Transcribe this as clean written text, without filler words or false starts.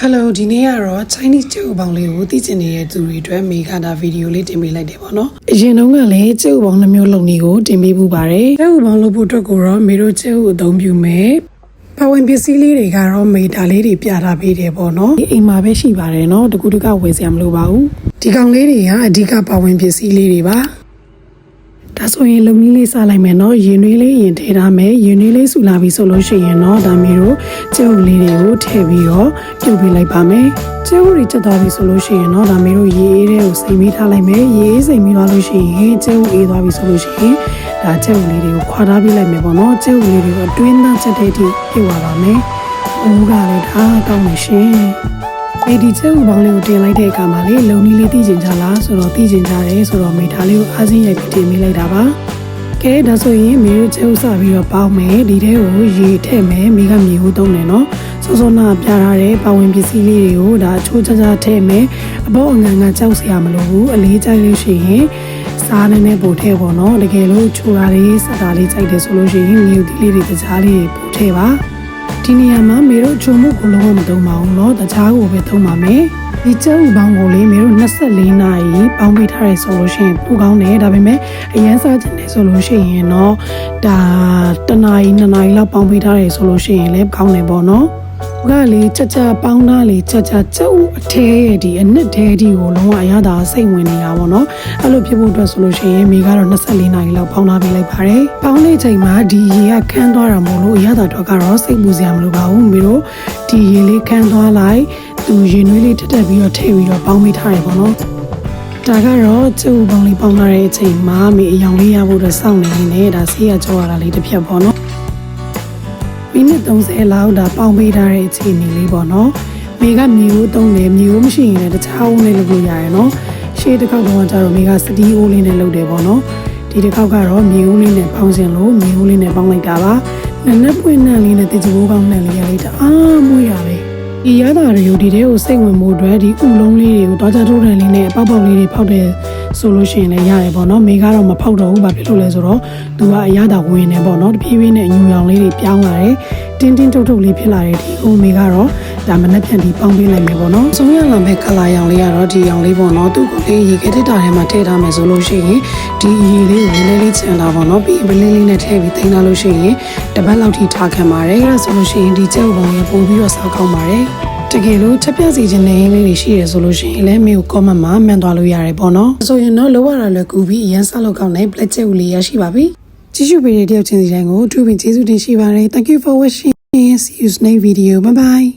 Hello ဒီနေ့ကတော့ Chinese ကျုပ်ပေါင်းလေးကိုသိချင်နေတဲ့သူတွေအတွက်မေခါတာဗီဒီယိုလေးတင်ပေးလိုက်တယ်ပေါ့နော်။အရင်တုန်းကလည်းကျုပ်ပေါင်းနှမျိုးလုံးလေးကိုတင်ပေးပူပါတယ်။ကျုပ်ပေါင်းလို့ဖို့အတွက်ကိုတော့မေတို့ကျုပ်အသုံးပြုမယ်။ပါဝင်ပစ္စည်းလေးတွေကတော့မေတာလေးတွေပြထားပေးတယ်ပေါ့နော်။ဒီအိမ်မှာပဲရှိပါတယ်နော်။တကူတကဝယ်စရာမလိုပါဘူး။ဒီကောင်လေးတွေကအဓိကပါဝင်ပစ္စည်းလေးတွေပါ။ဒါဆိုရင်လုံနည်းလေးစားလိုက်မယ်နော်ရင်နွေးလေးရင်ထည့်ထားမယ်ရင်နွေးလေးဆူလာပြီဆိုလို့ရှိရင်တော့ဒါမျိုးတို့ကျုပ်လေးတွေကိုထည့်ပြီးတော့ပြုတ်ပေးလိုက်ပါမယ်ကျုပ်တွေချက်သွားပြီဆိုလို့ရှိရင်တော့ဒါမျိုးတို့ရေအေးတဲ့ကိုစိမ်ပြီးထားလိုက်မယ်ရေအေးစိမ်ပြီးသွားလို့ရှိရင်ကျုပ်အေးသွားပြီဆိုလို့ရှိရင်ဒါကျုပ်လေးတွေကိုခွာထားပေးလိုက်မယ်ပေါ့နော်ကျုပ်လေးတွေကိုအတွင်းသားချက်တဲ့အထိပြုတ်သွားပါမယ်အိုးကလည်းဒါကောင်းနေရှင်ဒီကျုပ်ပေါင်းလေးကိုတင်လိုက်တဲ့အခါမှာလေလုံနီးလေးသိကျင်ကြလားဆိုတော့သိကျင်ကြတယ်ဆိုတော့မိသားလေးကိုအားစင်းရိုက်ပြီးတင်ပေးလိုက်တာပါကဲဒါဆိုရင်မိတို့ကျုပ်စပြီးတော့ပေါင်းမယ်ဒီထဲကိုရေထည့်မယ်မိကမြေဟိုးသုံးတယ်နော်စောစောနာပြထားတဲ့ပါဝင်ပစ္စည်းလေးတွေကိုဒါအချိုးချာချာထည့်မယ်အပေါ်အငန်းကကြောက်စရာမလိုဘူးအလေးကြိုက်လို့ရှိရင်စားနဲ့ပို့ထည့်ပေါ့နော်တကယ်လို့ချိုတာလေးစတာလေးကြိုက်တယ်ဆိုလို့ရှိရင်မြေသီးလေးတွေတခြားလေးတွေပို့ထည့်ပါဒီနေရာမှာမေတို့ချုံမှုကိုလုံးဝမသုံးပါဘူးเนาะတခြားကိုပဲသုံးပါမယ်ဒီကျုပ်ပေါင်းကိုလေမေတို့24နာရီပေါင်းပေးထားရဲဆိုလို့ရှိရင်ပိုကောင်းတယ်ဒါပေမဲ့အရန်စားချင်တယ်ဆိုလို့ရှိရင်เนาะဒါ1နာရီ2နာရီလောက်ပေါင်းပေးထားရဲဆိုလို့ရှိရင်လည်းကောင်းတယ်ပေါ့เนาะကလေကြပေါင်းသားလေကြကျုပ်အထဲရဲ့ဒီအနှစ်ထဲဒီကိုလုံးဝအရသာစိတ်ဝင်နေတာပေါ့နော်အဲ့လိုဖြစ်ဖို့အတွက်ဆိုလို့ရှိရင်မိကတော့24နာရီလောက်ပေါင်းထားပေးလိုက်ပါတယ်ပေါင်းတဲ့ချိန်မှာဒီရေကခန်းသွားတာမို့လို့အရသာတော့ကတော့စိတ်ပူစရာမလိုပါဘူးမိတို့ဒီရေလေးခန်းသွားလိုက်သူရေနွေးလေးတက်ပြီးတော့ထည့်ပြီးတော့ပေါင်းပေးထားရပေါ့နော်ဒါကတော့ကျုပ်ပေါင်းလေးပေါင်းထားတဲ့အချိန်မှာမိအယောင်လေးရဖို့အတွက်စောင့်နေနေဒါဆေးရကြောရတာလေးတစ်ဖြတ်ပေါ့နော်မိနစ်30လောက်ဒါပေါင်းပေးထားတဲ့အခြေအနေလေးပေါ့နော်မိကမြေဦးသုံးတယ်မြေဦးမရှိရင်လည်းတခြားဦးနဲ့လုပ်လို့ရတယ်နော်ရှေးတစ်ခေါက်တော့ကျတော့မိကစတီးဦးလေးနဲ့လုပ်တယ်ပေါ့နော်ဒီတစ်ခေါက်ကတော့မြေဦးလေးနဲ့ပေါင်းစင်လို့မြေဦးလေးနဲ့ပေါင်းလိုက်တာပါနက်နက်ပွင့်နှံလေးနဲ့တကြိုးကောင်းနှံလေးရလေးတအားမွေးရပဲဒီရတာတွေကိုဒီထဲကိုစိတ်ဝင်မှုအတွက်ဒီဥလုံးလေးတွေကိုတောကြထိုးတယ်လေးနဲ့ပေါက်ပေါက်လေးတွေဖောက်တယ်ဆိုလို့ရှိရင်လည်းရတယ်ပေါ့နော်မိကတော့မဖောက်တော့ဘူးဘာဖြစ်လို့လဲဆိုတော့သူကအရသာဝင်နေပေါ့နော်တဖြည်းဖြည်းနဲ့အညူရောင်လေးတွေပြောင်းလာတယ်တင်းတင်းတုတ်တုတ်လေးဖြစ်လာတဲ့ဒီအိုမိကတော့ဒါမနှက်ပြန်ပြီးပေါင်းပေးလိုက်မယ်ပေါ့နော်ဆုံးရလာမဲ့ကလာရောင်လေးကတော့ဒီရောင်လေးပေါ့နော်သူ့ကိုလေးရေခဲတက်တာထဲမှာထည့်ထားမယ်ဆိုလို့ရှိရင်ဒီရေလေးကိုနည်းနည်းလေးချန်တာပေါ့နော်ပြီးပလင်းလေးနဲ့ထည့်ပြီးသိမ်းလာလို့ရှိရင်တပတ်လောက်ထိထားခံပါတယ်အဲ့ဒါဆိုလို့ရှိရင်ဒီကျုပ်ပေါင်းရပို့ပြီးတော့စောက်ကောင်းပါတယ်တကယ်လို့ချက်ပြစီခြင်းနဲ့လေးတွေရှိရဆိုလို့ရှိရင်လည်းမေကို comment မှာမှန်သွားလို့ရတယ်ပေါ့နော်ဆိုရင်တော့လောရတာလည်းကူပြီးအရန်ဆက်လောက်ကောင်းတဲ့ black ချက်ဦးလေးရရှိပါပြီကြည့်ရှုပေးတဲ့တယောက်ချင်းစီတိုင်းကိုအထူးပင်ကျေးဇူးတင်ရှိပါတယ် thank you for watching see you next video bye bye